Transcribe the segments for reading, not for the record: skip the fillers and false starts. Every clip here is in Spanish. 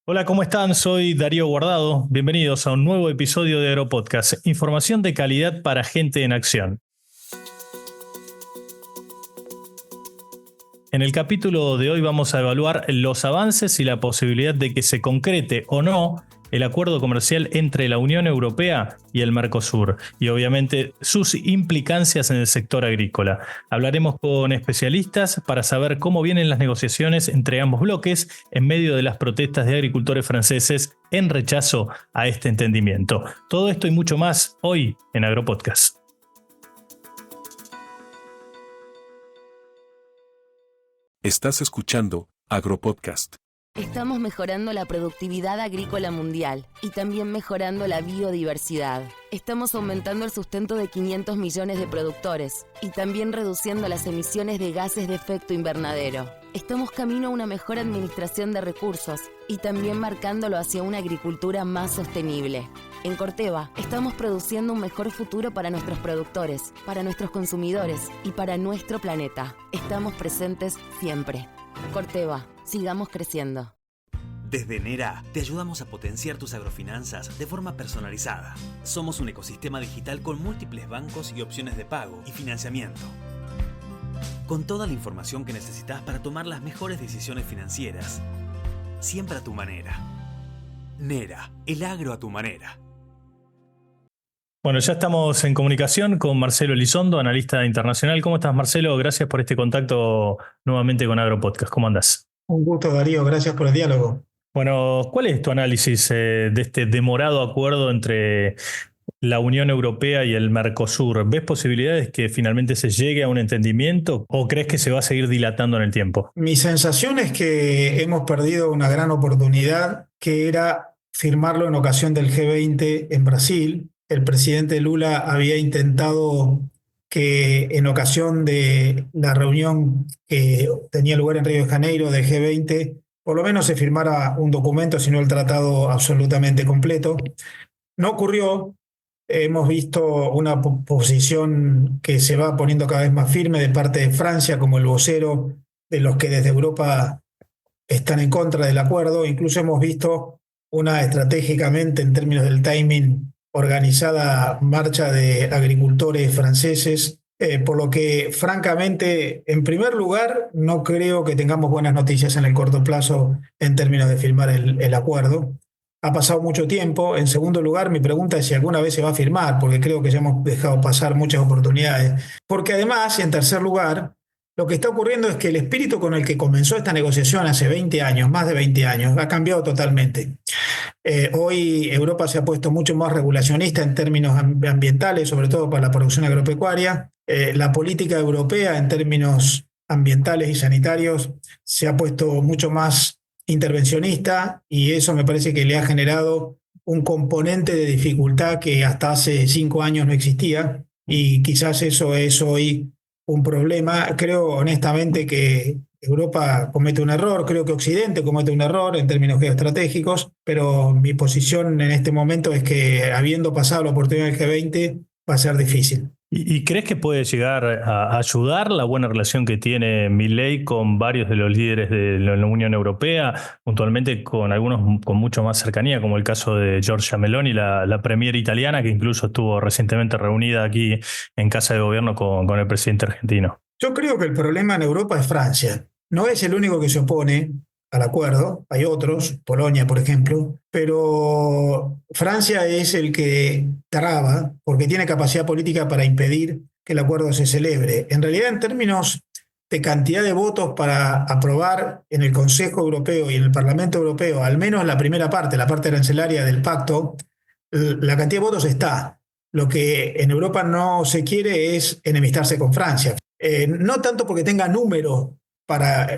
Hola, ¿cómo están? Soy Darío Guardado. Bienvenidos a un nuevo episodio de Agropodcast. Información de calidad para gente en acción. En el capítulo de hoy vamos a evaluar los avances y la posibilidad de que se concrete o no el acuerdo comercial entre la Unión Europea y el Mercosur y obviamente sus implicancias en el sector agrícola. Hablaremos con especialistas para saber cómo vienen las negociaciones entre ambos bloques en medio de las protestas de agricultores franceses en rechazo a este entendimiento. Todo esto y mucho más hoy en Agropodcast. Estás escuchando Agropodcast. Estamos mejorando la productividad agrícola mundial y también mejorando la biodiversidad. Estamos aumentando el sustento de 500 millones de productores y también reduciendo las emisiones de gases de efecto invernadero. Estamos camino a una mejor administración de recursos y también marcándolo hacia una agricultura más sostenible. En Corteva, estamos produciendo un mejor futuro para nuestros productores, para nuestros consumidores y para nuestro planeta. Estamos presentes siempre. Corteva, sigamos creciendo. Desde Nera, te ayudamos a potenciar tus agrofinanzas de forma personalizada. Somos un ecosistema digital con múltiples bancos y opciones de pago y financiamiento. Con toda la información que necesitas para tomar las mejores decisiones financieras. Siempre a tu manera. Nera, el agro a tu manera. Bueno, ya estamos en comunicación con Marcelo Elizondo, analista internacional. ¿Cómo estás, Marcelo? Gracias por este contacto nuevamente con Agropodcast. ¿Cómo andás? Un gusto, Darío. Gracias por el diálogo. Bueno, ¿cuál es tu análisis de este demorado acuerdo entre la Unión Europea y el Mercosur? ¿Ves posibilidades que finalmente se llegue a un entendimiento o crees que se va a seguir dilatando en el tiempo? Mi sensación es que hemos perdido una gran oportunidad, que era firmarlo en ocasión del G20 en Brasil. El presidente Lula había intentado que en ocasión de la reunión que tenía lugar en Río de Janeiro del G20, por lo menos se firmara un documento, sino el tratado absolutamente completo. No ocurrió. Hemos visto una posición que se va poniendo cada vez más firme de parte de Francia como el vocero de los que desde Europa están en contra del acuerdo. Incluso hemos visto una estratégicamente, en términos del timing, organizada marcha de agricultores franceses, por lo que francamente, en primer lugar, no creo que tengamos buenas noticias en el corto plazo en términos de firmar el acuerdo. Ha pasado mucho tiempo. En segundo lugar, mi pregunta es si alguna vez se va a firmar, porque creo que ya hemos dejado pasar muchas oportunidades. Porque además, y en tercer lugar, lo que está ocurriendo es que el espíritu con el que comenzó esta negociación hace 20 años, más de 20 años, ha cambiado totalmente. Hoy Europa se ha puesto mucho más regulacionista en términos ambientales, sobre todo para la producción agropecuaria. La política europea en términos ambientales y sanitarios se ha puesto mucho más intervencionista y eso me parece que le ha generado un componente de dificultad que hasta hace 5 años no existía y quizás eso es hoy un problema. Creo honestamente que Europa comete un error, creo que Occidente comete un error en términos geoestratégicos, pero mi posición en este momento es que habiendo pasado la oportunidad del G20 va a ser difícil. ¿Y crees que puede llegar a ayudar la buena relación que tiene Milei con varios de los líderes de la Unión Europea, puntualmente con algunos con mucho más cercanía, como el caso de Giorgia Meloni, la premier italiana, que incluso estuvo recientemente reunida aquí en Casa de Gobierno con el presidente argentino? Yo creo que el problema en Europa es Francia. No es el único que se opone al acuerdo, hay otros, Polonia por ejemplo, pero Francia es el que traba porque tiene capacidad política para impedir que el acuerdo se celebre. En realidad, en términos de cantidad de votos para aprobar en el Consejo Europeo y en el Parlamento Europeo, al menos la primera parte, la parte arancelaria del pacto, la cantidad de votos está. Lo que en Europa no se quiere es enemistarse con Francia. No tanto porque tenga número para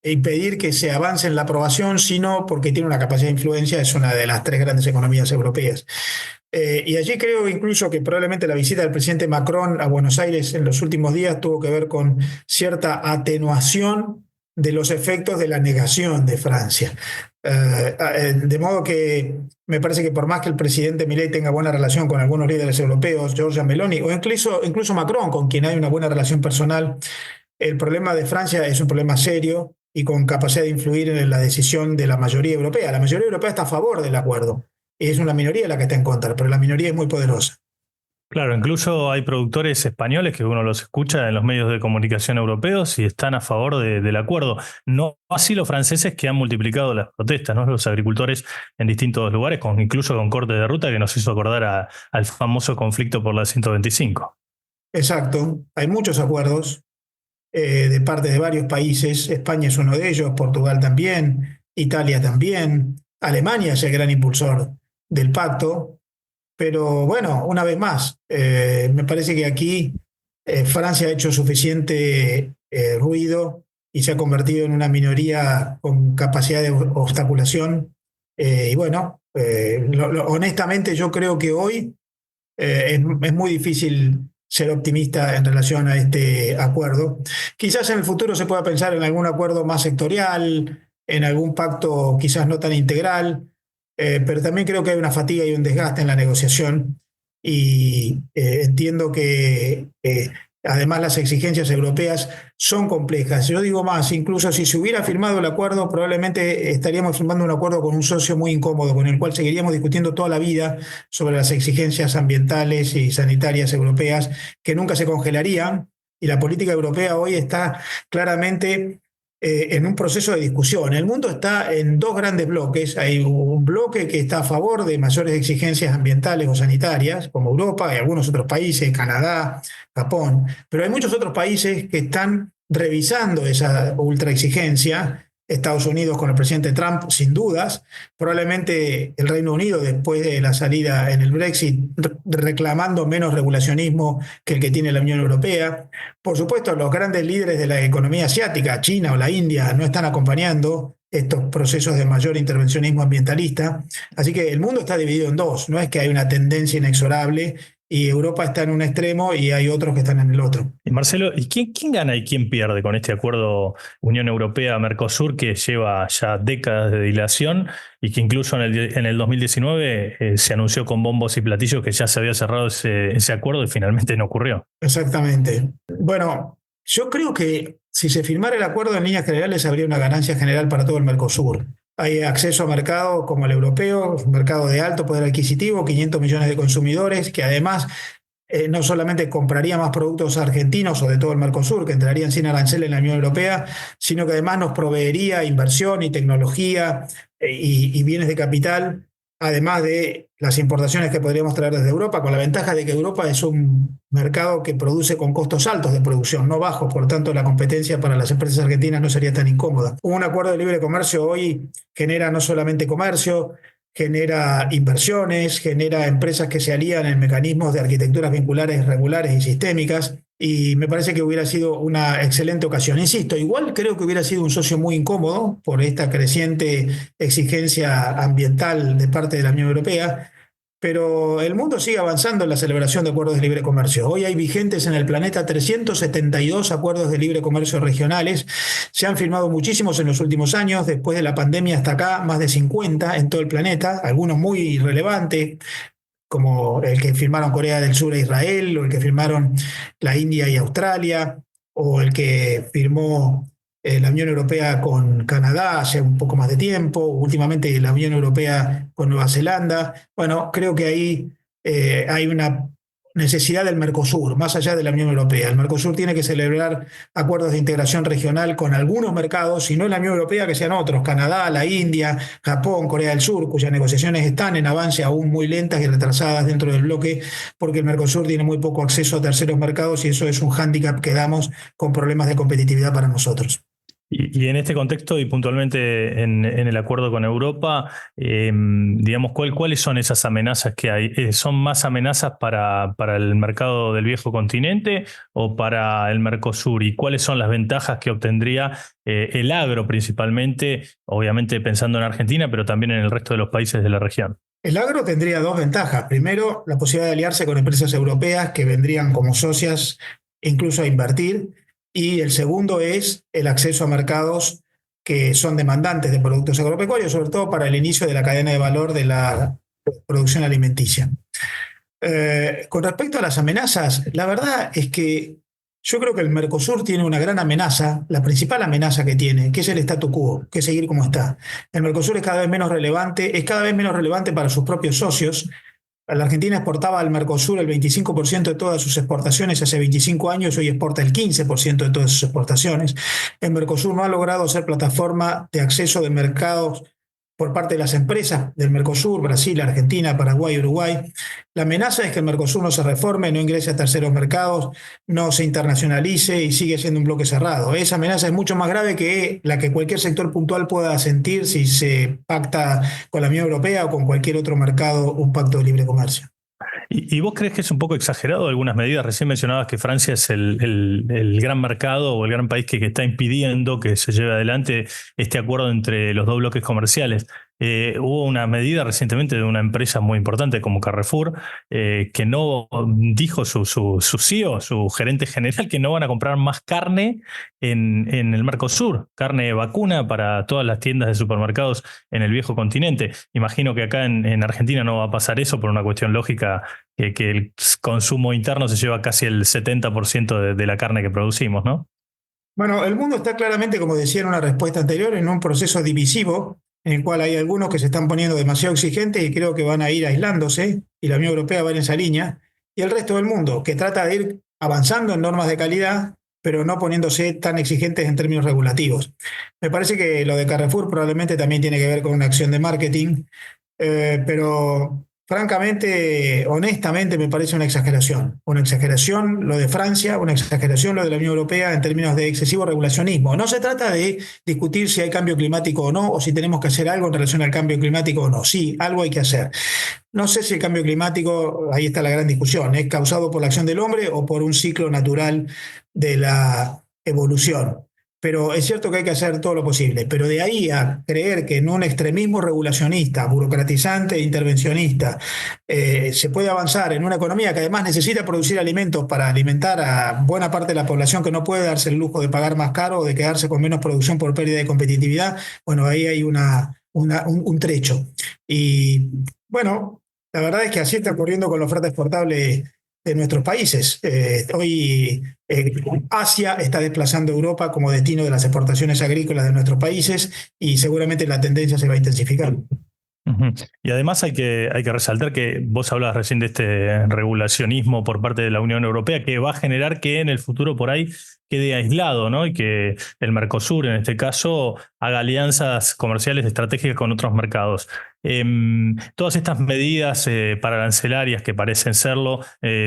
impedir que se avance en la aprobación, sino porque tiene una capacidad de influencia, es una de las 3 grandes economías europeas. Y allí creo incluso que probablemente la visita del presidente Macron a Buenos Aires en los últimos días tuvo que ver con cierta atenuación de los efectos de la negación de Francia. De modo que me parece que por más que el presidente Milei tenga buena relación con algunos líderes europeos, Giorgia Meloni o incluso Macron, con quien hay una buena relación personal, el problema de Francia es un problema serio y con capacidad de influir en la decisión de la mayoría europea. La mayoría europea está a favor del acuerdo. Es una minoría la que está en contra, pero la minoría es muy poderosa. Claro, incluso hay productores españoles que uno los escucha en los medios de comunicación europeos y están a favor del acuerdo. No así los franceses, que han multiplicado las protestas, ¿no? Los agricultores en distintos lugares, incluso con corte de ruta, que nos hizo acordar al famoso conflicto por la 125. Exacto. Hay muchos acuerdos de parte de varios países. España es uno de ellos, Portugal también, Italia también, Alemania es el gran impulsor del pacto. Pero bueno, una vez más, me parece que aquí Francia ha hecho suficiente ruido y se ha convertido en una minoría con capacidad de obstaculación. Y bueno, honestamente yo creo que hoy es muy difícil ser optimista en relación a este acuerdo. Quizás en el futuro se pueda pensar en algún acuerdo más sectorial, en algún pacto quizás no tan integral. Pero también creo que hay una fatiga y un desgaste en la negociación y entiendo que además las exigencias europeas son complejas. Yo digo más, incluso si se hubiera firmado el acuerdo, probablemente estaríamos firmando un acuerdo con un socio muy incómodo, con el cual seguiríamos discutiendo toda la vida sobre las exigencias ambientales y sanitarias europeas que nunca se congelarían. Y la política europea hoy está claramente en un proceso de discusión. El mundo está en dos grandes bloques. Hay un bloque que está a favor de mayores exigencias ambientales o sanitarias, como Europa y algunos otros países, Canadá, Japón, pero hay muchos otros países que están revisando esa ultra exigencia. Estados Unidos con el presidente Trump, sin dudas, probablemente el Reino Unido después de la salida en el Brexit, reclamando menos regulacionismo que el que tiene la Unión Europea. Por supuesto, los grandes líderes de la economía asiática, China o la India, no están acompañando estos procesos de mayor intervencionismo ambientalista. Así que el mundo está dividido en dos, no es que hay una tendencia inexorable y Europa está en un extremo y hay otros que están en el otro. Y Marcelo, ¿y quién gana y quién pierde con este acuerdo Unión Europea-Mercosur que lleva ya décadas de dilación y que incluso en el 2019 se anunció con bombos y platillos que ya se había cerrado ese acuerdo y finalmente no ocurrió? Exactamente. Bueno, yo creo que si se firmara el acuerdo en líneas generales habría una ganancia general para todo el Mercosur. Hay acceso a mercados como el europeo, un mercado de alto poder adquisitivo, 500 millones de consumidores, que además no solamente compraría más productos argentinos o de todo el Mercosur, que entrarían sin arancel en la Unión Europea, sino que además nos proveería inversión y tecnología y bienes de capital, además de las importaciones que podríamos traer desde Europa, con la ventaja de que Europa es un mercado que produce con costos altos de producción, no bajos, por tanto la competencia para las empresas argentinas no sería tan incómoda. Un acuerdo de libre comercio hoy genera no solamente comercio, genera inversiones, genera empresas que se alían en mecanismos de arquitecturas vinculares regulares y sistémicas, y me parece que hubiera sido una excelente ocasión. Insisto, igual creo que hubiera sido un socio muy incómodo por esta creciente exigencia ambiental de parte de la Unión Europea, pero el mundo sigue avanzando en la celebración de acuerdos de libre comercio. Hoy hay vigentes en el planeta 372 acuerdos de libre comercio regionales. Se han firmado muchísimos en los últimos años. Después de la pandemia hasta acá, más de 50 en todo el planeta, algunos muy relevantes, como el que firmaron Corea del Sur e Israel, o el que firmaron la India y Australia, o el que firmó la Unión Europea con Canadá hace un poco más de tiempo, últimamente la Unión Europea con Nueva Zelanda. Bueno, creo que ahí hay una necesidad del Mercosur, más allá de la Unión Europea. El Mercosur tiene que celebrar acuerdos de integración regional con algunos mercados, y no en la Unión Europea, que sean otros, Canadá, la India, Japón, Corea del Sur, cuyas negociaciones están en avance aún muy lentas y retrasadas dentro del bloque, porque el Mercosur tiene muy poco acceso a terceros mercados y eso es un hándicap que damos con problemas de competitividad para nosotros. Y en este contexto y puntualmente en el acuerdo con Europa, digamos, ¿cuáles son esas amenazas que hay? ¿Son más amenazas para el mercado del viejo continente o para el Mercosur? ¿Y cuáles son las ventajas que obtendría el agro principalmente, obviamente pensando en Argentina, pero también en el resto de los países de la región? El agro tendría dos ventajas. Primero, la posibilidad de aliarse con empresas europeas que vendrían como socias incluso a invertir. Y el segundo es el acceso a mercados que son demandantes de productos agropecuarios, sobre todo para el inicio de la cadena de valor de la producción alimenticia. Con respecto a las amenazas, la verdad es que Yo creo que el Mercosur tiene una gran amenaza, la principal amenaza que tiene, que es el statu quo, que es seguir como está. El Mercosur es cada vez menos relevante para sus propios socios. La Argentina exportaba al Mercosur el 25% de todas sus exportaciones hace 25 años, hoy exporta el 15% de todas sus exportaciones. El Mercosur no ha logrado ser plataforma de acceso de mercados por parte de las empresas del Mercosur, Brasil, Argentina, Paraguay, Uruguay. La amenaza es que el Mercosur no se reforme, no ingrese a terceros mercados, no se internacionalice y sigue siendo un bloque cerrado. Esa amenaza es mucho más grave que la que cualquier sector puntual pueda sentir si se pacta con la Unión Europea o con cualquier otro mercado un pacto de libre comercio. ¿Y vos crees que es un poco exagerado algunas medidas? Recién mencionabas que Francia es el gran mercado o el gran país que está impidiendo que se lleve adelante este acuerdo entre los dos bloques comerciales. Hubo una medida recientemente de una empresa muy importante como Carrefour que no dijo su CEO, su gerente general, que no van a comprar más carne en el Mercosur, carne vacuna para todas las tiendas de supermercados en el viejo continente. Imagino que acá en Argentina no va a pasar eso por una cuestión lógica, que el consumo interno se lleva casi el 70% de la carne que producimos, ¿no? Bueno, el mundo está claramente, como decía en una respuesta anterior, en un proceso divisivo en el cual hay algunos que se están poniendo demasiado exigentes y creo que van a ir aislándose, y la Unión Europea va en esa línea, y el resto del mundo, que trata de ir avanzando en normas de calidad, pero no poniéndose tan exigentes en términos regulativos. Me parece que lo de Carrefour probablemente también tiene que ver con una acción de marketing, pero francamente, honestamente, me parece una exageración. Una exageración lo de Francia, una exageración lo de la Unión Europea en términos de excesivo regulacionismo. No se trata de discutir si hay cambio climático o no, o si tenemos que hacer algo en relación al cambio climático o no. Sí, algo hay que hacer. No sé si el cambio climático, ahí está la gran discusión, es causado por la acción del hombre o por un ciclo natural de la evolución. Pero es cierto que hay que hacer todo lo posible. Pero de ahí a creer que en un extremismo regulacionista, burocratizante e intervencionista, se puede avanzar en una economía que además necesita producir alimentos para alimentar a buena parte de la población que no puede darse el lujo de pagar más caro o de quedarse con menos producción por pérdida de competitividad, bueno, ahí hay un trecho. Y bueno, la verdad es que así está ocurriendo con la oferta exportable de nuestros países. Hoy Asia está desplazando a Europa como destino de las exportaciones agrícolas de nuestros países y seguramente la tendencia se va a intensificar. Ujú. Y además hay que resaltar que vos hablabas recién de este regulacionismo por parte de la Unión Europea que va a generar que en el futuro por ahí quede aislado, ¿no? Y que el Mercosur, en este caso, haga alianzas comerciales estratégicas con otros mercados. Todas estas medidas pararancelarias que parecen serlo,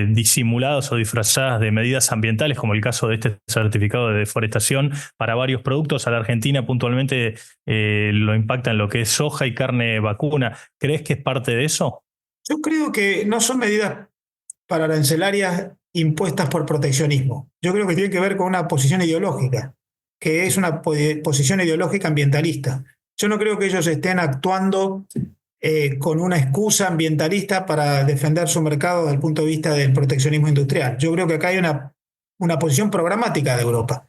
disimuladas o disfrazadas de medidas ambientales, como el caso de este certificado de deforestación para varios productos, a la Argentina puntualmente lo impacta en lo que es soja y carne vacuna. ¿Crees que es parte de eso? Yo creo que no son medidas pararancelarias impuestas por proteccionismo. Yo creo que tiene que ver con una posición ideológica, que es una posición ideológica ambientalista. Yo no creo que ellos estén actuando con una excusa ambientalista para defender su mercado desde el punto de vista del proteccionismo industrial. Yo creo que acá hay una posición programática de Europa.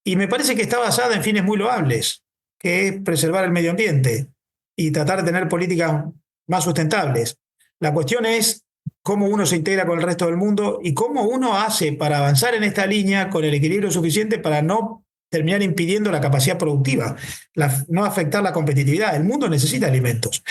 Y me parece que está basada en fines muy loables, que es preservar el medio ambiente y tratar de tener políticas más sustentables. La cuestión es cómo uno se integra con el resto del mundo y cómo uno hace para avanzar en esta línea con el equilibrio suficiente para no terminar impidiendo la capacidad productiva, no afectar la competitividad. El mundo necesita alimentos.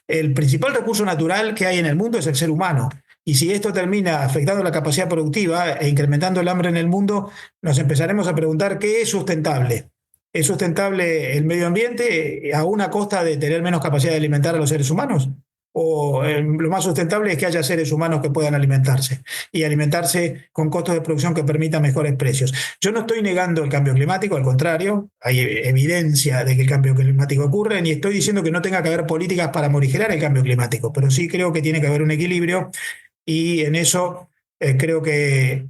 El principal recurso natural que hay en el mundo es el ser humano. Y si esto termina afectando la capacidad productiva e incrementando el hambre en el mundo, nos empezaremos a preguntar qué es sustentable. ¿Es sustentable el medio ambiente a una costa de tener menos capacidad de alimentar a los seres humanos? ¿O lo más sustentable es que haya seres humanos que puedan alimentarse y alimentarse con costos de producción que permitan mejores precios? Yo no estoy negando el cambio climático, al contrario, hay evidencia de que el cambio climático ocurre, ni estoy diciendo que no tenga que haber políticas para morigerar el cambio climático, pero sí creo que tiene que haber un equilibrio y en eso creo que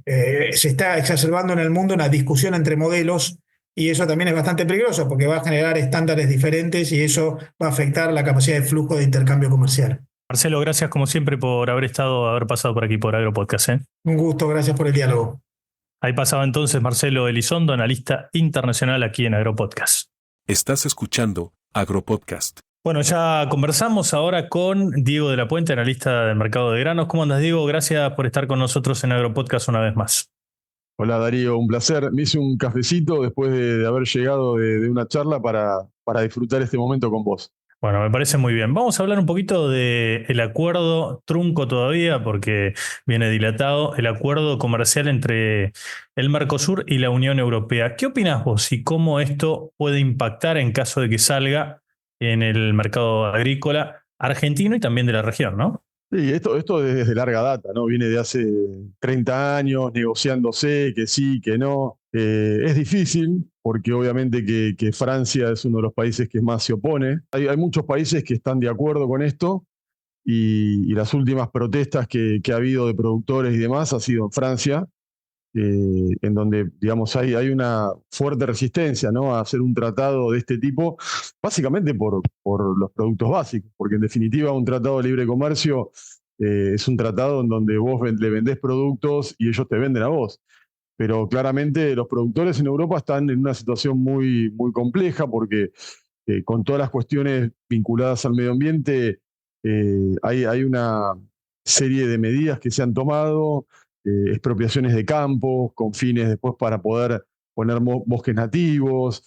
se está exacerbando en el mundo una discusión entre modelos. Y eso también es bastante peligroso porque va a generar estándares diferentes y eso va a afectar la capacidad de flujo de intercambio comercial. Marcelo, gracias como siempre por haber pasado por aquí por Agropodcast. Un gusto, gracias por el diálogo. Ahí pasaba entonces Marcelo Elizondo, analista internacional aquí en Agropodcast. Estás escuchando Agropodcast. Bueno, ya conversamos ahora con Diego de la Puente, analista del mercado de granos. ¿Cómo andas, Diego? Gracias por estar con nosotros en Agropodcast una vez más. Hola Darío, un placer. Me hice un cafecito después de haber llegado de una charla para disfrutar este momento con vos. Bueno, me parece muy bien. Vamos a hablar un poquito del acuerdo trunco todavía, porque viene dilatado, el acuerdo comercial entre el Mercosur y la Unión Europea. ¿Qué opinás vos y cómo esto puede impactar en caso de que salga en el mercado agrícola argentino y también de la región, ¿no? Sí, esto es de larga data, ¿no? Viene de hace 30 años negociándose, que sí, que no. Es difícil, porque obviamente que Francia es uno de los países que más se opone. Hay muchos países que están de acuerdo con esto, y las últimas protestas que ha habido de productores y demás ha sido en Francia, en donde, digamos, hay una fuerte resistencia, ¿no?, a hacer un tratado de este tipo, básicamente por los productos básicos, porque en definitiva un tratado de libre comercio es un tratado en donde vos le vendés productos y ellos te venden a vos. Pero claramente los productores en Europa están en una situación muy, muy compleja, porque con todas las cuestiones vinculadas al medio ambiente, hay una serie de medidas que se han tomado, expropiaciones de campos con fines después para poder poner bosques nativos,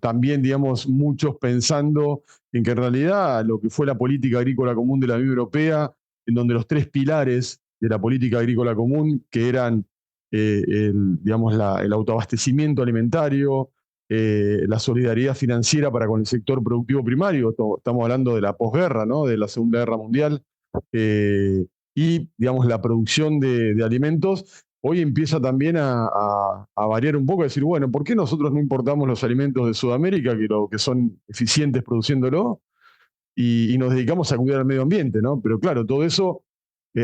también, digamos, muchos pensando en que en realidad lo que fue la política agrícola común de la Unión Europea, en donde los tres pilares de la política agrícola común, que eran digamos, el autoabastecimiento alimentario, la solidaridad financiera para con el sector productivo primario, estamos hablando de la posguerra, ¿no?, de la Segunda Guerra Mundial, y, digamos, la producción de alimentos, hoy empieza también a variar un poco, a decir, bueno, ¿por qué nosotros no importamos los alimentos de Sudamérica, que son eficientes produciéndolo, y nos dedicamos a cuidar el medio ambiente, ¿no? Pero claro, todo eso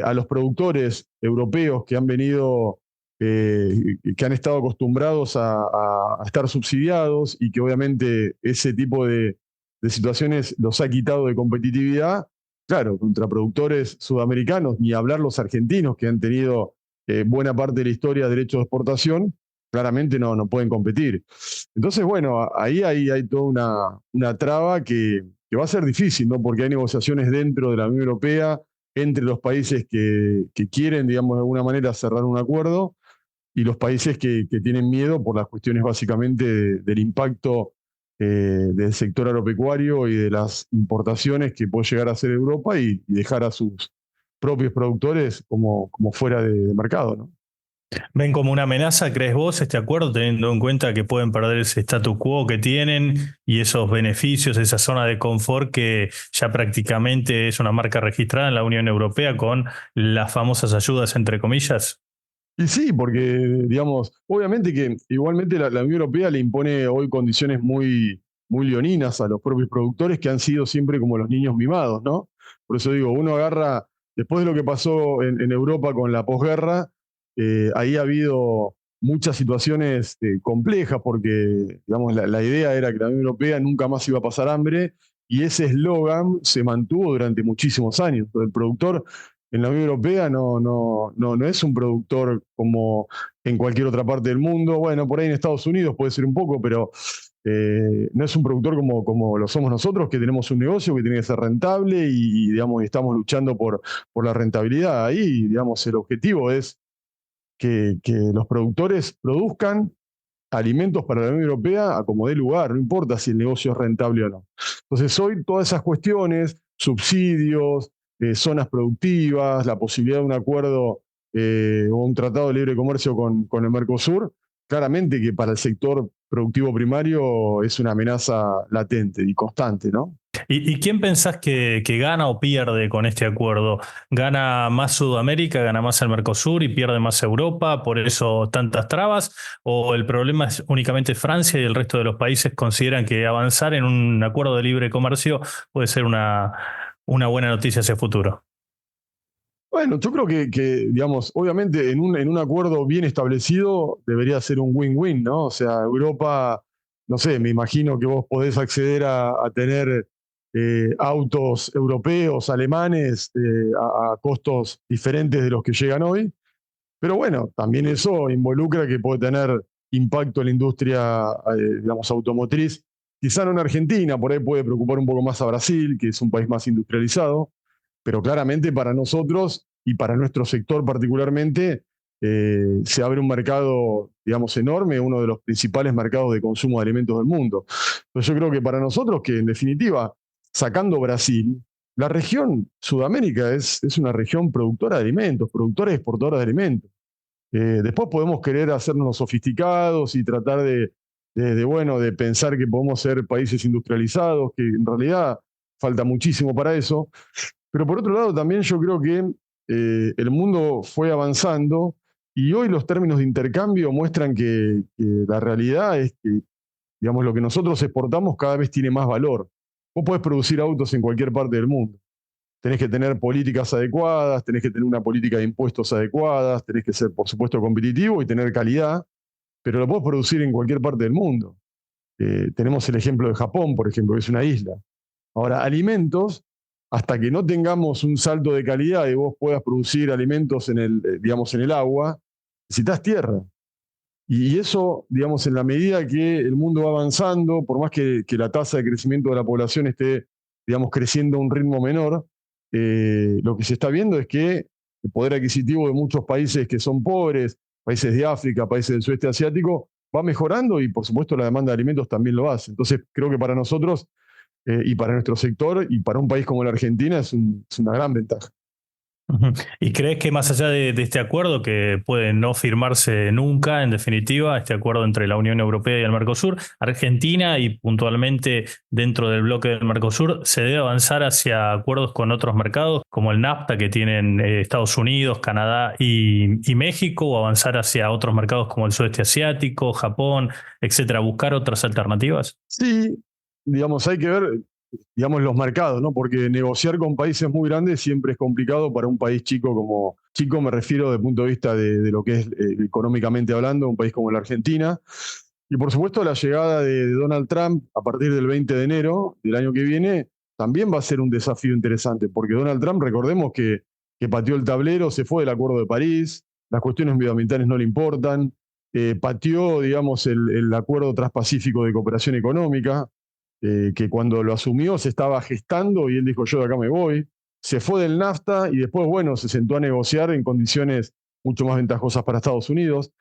a los productores europeos que han venido, que han estado acostumbrados a estar subsidiados, y que obviamente ese tipo de situaciones los ha quitado de competitividad, claro, contra productores sudamericanos, ni hablar los argentinos, que han tenido buena parte de la historia derechos de exportación, claramente no pueden competir. Entonces, bueno, ahí hay toda una traba que va a ser difícil, ¿no?, porque hay negociaciones dentro de la Unión Europea entre los países que quieren, digamos, de alguna manera cerrar un acuerdo, y los países que tienen miedo por las cuestiones básicamente del impacto del sector agropecuario y de las importaciones que puede llegar a hacer Europa, y dejar a sus propios productores como fuera de mercado, ¿no? ¿Ven como una amenaza, crees vos, este acuerdo, teniendo en cuenta que pueden perder ese statu quo que tienen y esos beneficios, esa zona de confort que ya prácticamente es una marca registrada en la Unión Europea con las famosas ayudas, entre comillas? Y sí, porque, digamos, obviamente que igualmente la Unión Europea le impone hoy condiciones muy, muy leoninas a los propios productores, que han sido siempre como los niños mimados, ¿no? Por eso digo, uno agarra, después de lo que pasó en Europa con la posguerra, ahí ha habido muchas situaciones complejas, porque, digamos, la idea era que la Unión Europea nunca más iba a pasar hambre, y ese eslogan se mantuvo durante muchísimos años. El productor en la Unión Europea no es un productor como en cualquier otra parte del mundo. Bueno, por ahí en Estados Unidos puede ser un poco, pero no es un productor como lo somos nosotros, que tenemos un negocio que tiene que ser rentable, y digamos, estamos luchando por la rentabilidad. Ahí, digamos, el objetivo es que los productores produzcan alimentos para la Unión Europea a como dé lugar, no importa si el negocio es rentable o no. Entonces, hoy todas esas cuestiones, subsidios, zonas productivas, la posibilidad de un acuerdo o un tratado de libre comercio con el Mercosur, claramente que para el sector productivo primario es una amenaza latente y constante, ¿no? ¿Y quién pensás que gana o pierde con este acuerdo? ¿Gana más Sudamérica, gana más el Mercosur y pierde más Europa, por eso tantas trabas? ¿O el problema es únicamente Francia y el resto de los países consideran que avanzar en un acuerdo de libre comercio puede ser una buena noticia hacia el futuro? Bueno, yo creo que, digamos, obviamente en un acuerdo bien establecido debería ser un win-win, ¿no? O sea, Europa, no sé, me imagino que vos podés acceder a tener autos europeos, alemanes, a costos diferentes de los que llegan hoy. Pero bueno, también eso involucra que puede tener impacto en la industria, digamos, automotriz. Quizá no en Argentina, por ahí puede preocupar un poco más a Brasil, que es un país más industrializado, pero claramente para nosotros y para nuestro sector particularmente se abre un mercado, digamos, enorme, uno de los principales mercados de consumo de alimentos del mundo. Entonces yo creo que para nosotros, que en definitiva, sacando Brasil, la región Sudamérica es una región productora de alimentos, productora y exportadora de alimentos. Después podemos querer hacernos sofisticados y tratar de pensar que podemos ser países industrializados, que en realidad falta muchísimo para eso. Pero por otro lado, también yo creo que el mundo fue avanzando y hoy los términos de intercambio muestran que la realidad es que, digamos, lo que nosotros exportamos cada vez tiene más valor. Vos podés producir autos en cualquier parte del mundo. Tenés que tener políticas adecuadas, tenés que tener una política de impuestos adecuadas, tenés que ser, por supuesto, competitivo y tener calidad, pero lo podés producir en cualquier parte del mundo. Tenemos el ejemplo de Japón, por ejemplo, que es una isla. Ahora, alimentos, hasta que no tengamos un salto de calidad y vos puedas producir alimentos digamos, en el agua, necesitas tierra. Y eso, digamos, en la medida que el mundo va avanzando, por más que la tasa de crecimiento de la población esté, digamos, creciendo a un ritmo menor, lo que se está viendo es que el poder adquisitivo de muchos países que son pobres, países de África, países del sudeste asiático, va mejorando y por supuesto la demanda de alimentos también lo hace. Entonces creo que para nosotros y para nuestro sector y para un país como la Argentina es una gran ventaja. Ujú. ¿Y crees que más allá de este acuerdo, que puede no firmarse nunca, en definitiva, este acuerdo entre la Unión Europea y el Mercosur, Argentina y puntualmente dentro del bloque del Mercosur, se debe avanzar hacia acuerdos con otros mercados, como el NAFTA que tienen Estados Unidos, Canadá y México, o avanzar hacia otros mercados como el sudeste asiático, Japón, etcétera, buscar otras alternativas? Sí, digamos, hay que ver, digamos, los mercados, ¿no? Porque negociar con países muy grandes siempre es complicado para un país chico chico me refiero desde el punto de vista de lo que es económicamente hablando, un país como la Argentina. Y por supuesto la llegada de Donald Trump a partir del 20 de enero del año que viene también va a ser un desafío interesante, porque Donald Trump, recordemos que pateó el tablero, se fue del Acuerdo de París, las cuestiones medioambientales no le importan, pateó, digamos, el Acuerdo Transpacífico de Cooperación Económica, que cuando lo asumió se estaba gestando y él dijo yo de acá me voy, se fue del NAFTA y después, bueno, se sentó a negociar en condiciones mucho más ventajosas para Estados Unidos.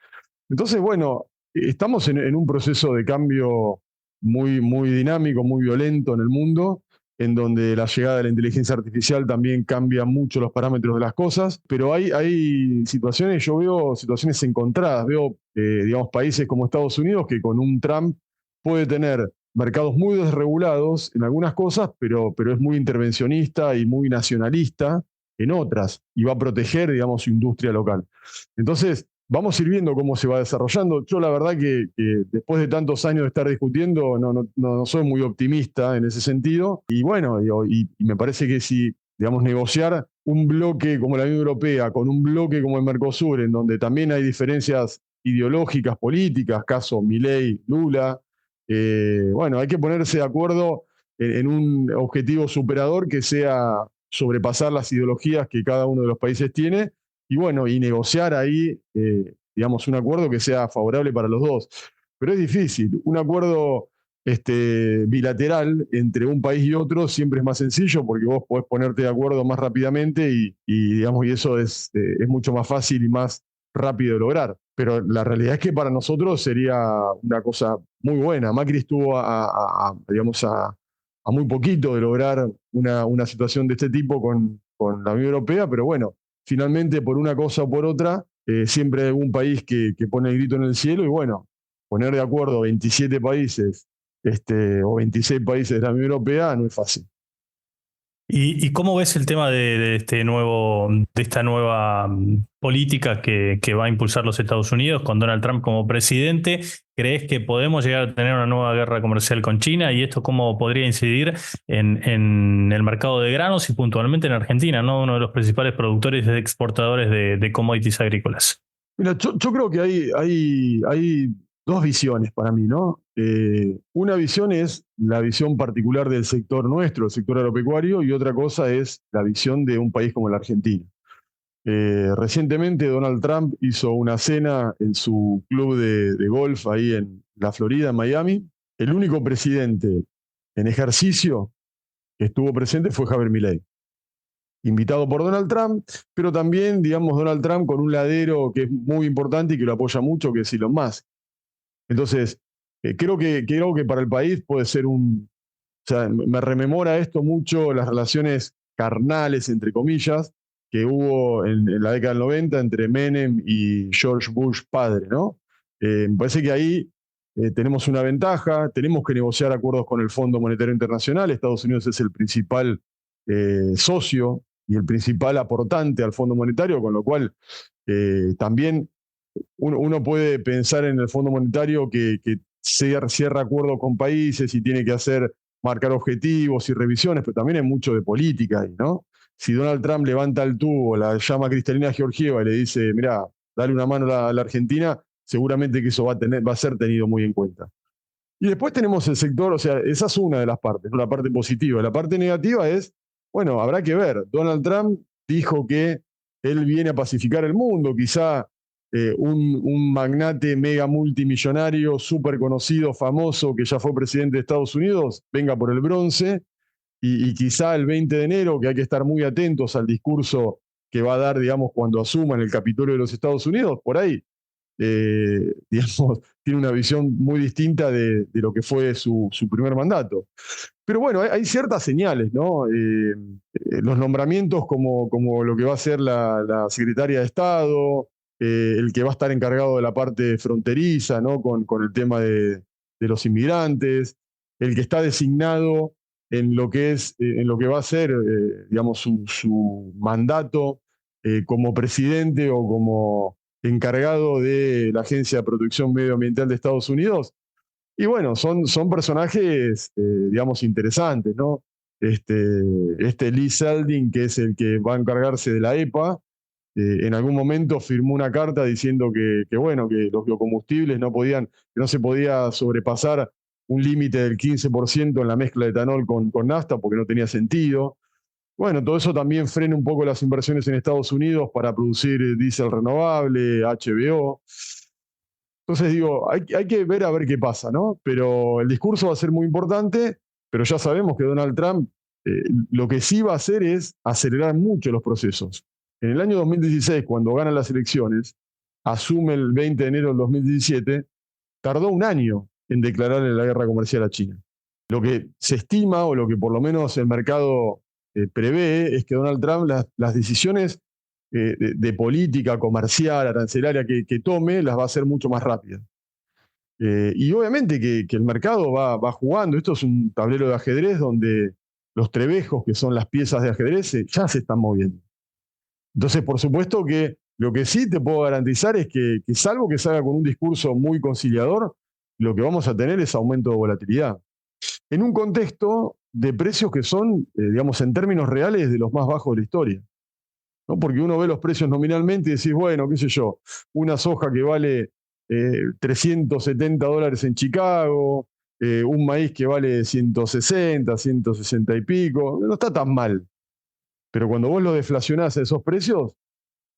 Entonces, bueno, estamos en un proceso de cambio muy, muy dinámico, muy violento en el mundo, en donde la llegada de la inteligencia artificial también cambia mucho los parámetros de las cosas, pero hay situaciones, yo veo situaciones encontradas, veo, digamos, países como Estados Unidos que con un Trump puede tener mercados muy desregulados en algunas cosas, pero es muy intervencionista y muy nacionalista en otras, y va a proteger, digamos, su industria local. Entonces, vamos a ir viendo cómo se va desarrollando. Yo la verdad que después de tantos años de estar discutiendo, no soy muy optimista en ese sentido. Y bueno, y me parece que si, digamos, negociar un bloque como la Unión Europea con un bloque como el Mercosur, en donde también hay diferencias ideológicas, políticas, caso Milei, Lula, bueno, hay que ponerse de acuerdo en un objetivo superador que sea sobrepasar las ideologías que cada uno de los países tiene y bueno, y negociar ahí, digamos, un acuerdo que sea favorable para los dos. Pero es difícil. Un acuerdo bilateral entre un país y otro siempre es más sencillo porque vos podés ponerte de acuerdo más rápidamente digamos, y eso es mucho más fácil y más rápido de lograr. Pero la realidad es que para nosotros sería una cosa muy buena. Macri estuvo digamos, a muy poquito de lograr una situación de este tipo con la Unión Europea, pero bueno, finalmente por una cosa o por otra, siempre hay algún país que pone el grito en el cielo y bueno, poner de acuerdo 27 países o 26 países de la Unión Europea no es fácil. ¿Y cómo ves el tema de esta nueva política que va a impulsar los Estados Unidos con Donald Trump como presidente? ¿Crees que podemos llegar a tener una nueva guerra comercial con China? ¿Y esto cómo podría incidir en el mercado de granos y puntualmente en Argentina, ¿no? Uno de los principales productores y exportadores de commodities agrícolas? Mira, yo creo que hay dos visiones para mí, ¿no? Una visión es la visión particular del sector nuestro, el sector agropecuario, y otra cosa es la visión de un país como la Argentina. Recientemente Donald Trump hizo una cena en su club de golf ahí en la Florida, en Miami. El único presidente en ejercicio que estuvo presente fue Javier Milei. invitado por Donald Trump, pero también, digamos, Donald Trump con un ladero que es muy importante y que lo apoya mucho, que es Elon Musk. Entonces, creo que para el país puede ser o sea, me rememora esto mucho las relaciones carnales, entre comillas, que hubo en la década del 90 entre Menem y George Bush padre, ¿no? Me parece que ahí tenemos una ventaja, tenemos que negociar acuerdos con el Fondo Monetario Internacional. Estados Unidos es el principal socio y el principal aportante al Fondo Monetario, con lo cual también uno puede pensar en el Fondo Monetario que cierra acuerdos con países y tiene que marcar objetivos y revisiones, pero también hay mucho de política ahí, ¿no? Si Donald Trump levanta el tubo, la llama a Cristalina Georgieva y le dice, mirá, dale una mano a la Argentina, seguramente que eso va a ser tenido muy en cuenta. Y después tenemos el sector, o sea, esa es una de las partes, ¿no? La parte positiva. La parte negativa es, bueno, habrá que ver. Donald Trump dijo que él viene a pacificar el mundo, quizá un magnate mega multimillonario, súper conocido, famoso, que ya fue presidente de Estados Unidos, venga por el bronce, y quizá el 20 de enero, que hay que estar muy atentos al discurso que va a dar, digamos, cuando asuma en el Capitolio de los Estados Unidos, por ahí, digamos, tiene una visión muy distinta de lo que fue su primer mandato. Pero bueno, hay ciertas señales, ¿no? Los nombramientos como lo que va a ser la secretaria de Estado, el que va a estar encargado de la parte fronteriza, ¿no? Con el tema de los inmigrantes, el que está designado en lo que va a ser, digamos, su mandato como presidente o como encargado de la Agencia de Protección Medioambiental de Estados Unidos. Y bueno, son personajes, digamos, interesantes, ¿no? Lee Zeldin, que es el que va a encargarse de la EPA, en algún momento firmó una carta diciendo que los biocombustibles que no se podía sobrepasar un límite del 15% en la mezcla de etanol con nafta porque no tenía sentido. Bueno, todo eso también frena un poco las inversiones en Estados Unidos para producir diésel renovable, HBO. Entonces digo, hay que ver a ver qué pasa, ¿no? Pero el discurso va a ser muy importante, pero ya sabemos que Donald Trump lo que sí va a hacer es acelerar mucho los procesos. En el año 2016, cuando gana las elecciones, asume el 20 de enero del 2017, tardó un año en declararle la guerra comercial a China. Lo que se estima, o lo que por lo menos el mercado prevé, es que Donald Trump las decisiones de política comercial, arancelaria que tome, las va a hacer mucho más rápidas. Y obviamente que el mercado va jugando. Esto es un tablero de ajedrez donde los trebejos, que son las piezas de ajedrez, ya se están moviendo. Entonces, por supuesto que lo que sí te puedo garantizar es que salvo que salga con un discurso muy conciliador, lo que vamos a tener es aumento de volatilidad. En un contexto de precios que son, digamos, en términos reales, de los más bajos de la historia, ¿no? Porque uno ve los precios nominalmente y decís, bueno, qué sé yo, una soja que vale $370 en Chicago, un maíz que vale 160, 160 y pico, no está tan mal. Pero cuando vos lo deflacionás a esos precios,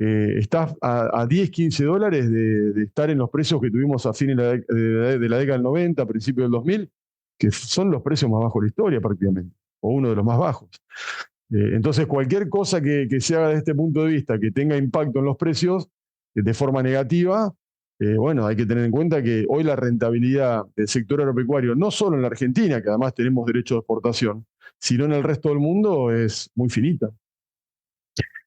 estás a 10, 15 dólares de estar en los precios que tuvimos a fines de la década del 90, a principios del 2000, que son los precios más bajos de la historia prácticamente, o uno de los más bajos. Entonces, cualquier cosa que se haga desde este punto de vista que tenga impacto en los precios de forma negativa, bueno, hay que tener en cuenta que hoy la rentabilidad del sector agropecuario, no solo en la Argentina, que además tenemos derecho de exportación, sino en el resto del mundo, es muy finita.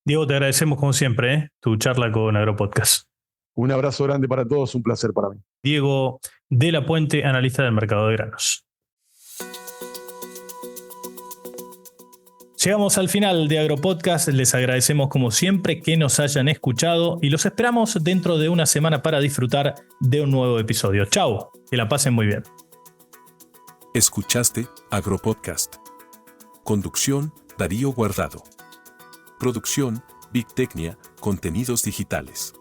Diego, te agradecemos como siempre tu charla con Agropodcast. Un abrazo grande para todos, un placer para mí. Diego de la Puente, analista del mercado de granos. Llegamos al final de Agropodcast, les agradecemos como siempre que nos hayan escuchado y los esperamos dentro de una semana para disfrutar de un nuevo episodio. Chau, que la pasen muy bien. Escuchaste Agropodcast. Conducción, Darío Guardado. Producción, Big Tecnia, Contenidos Digitales.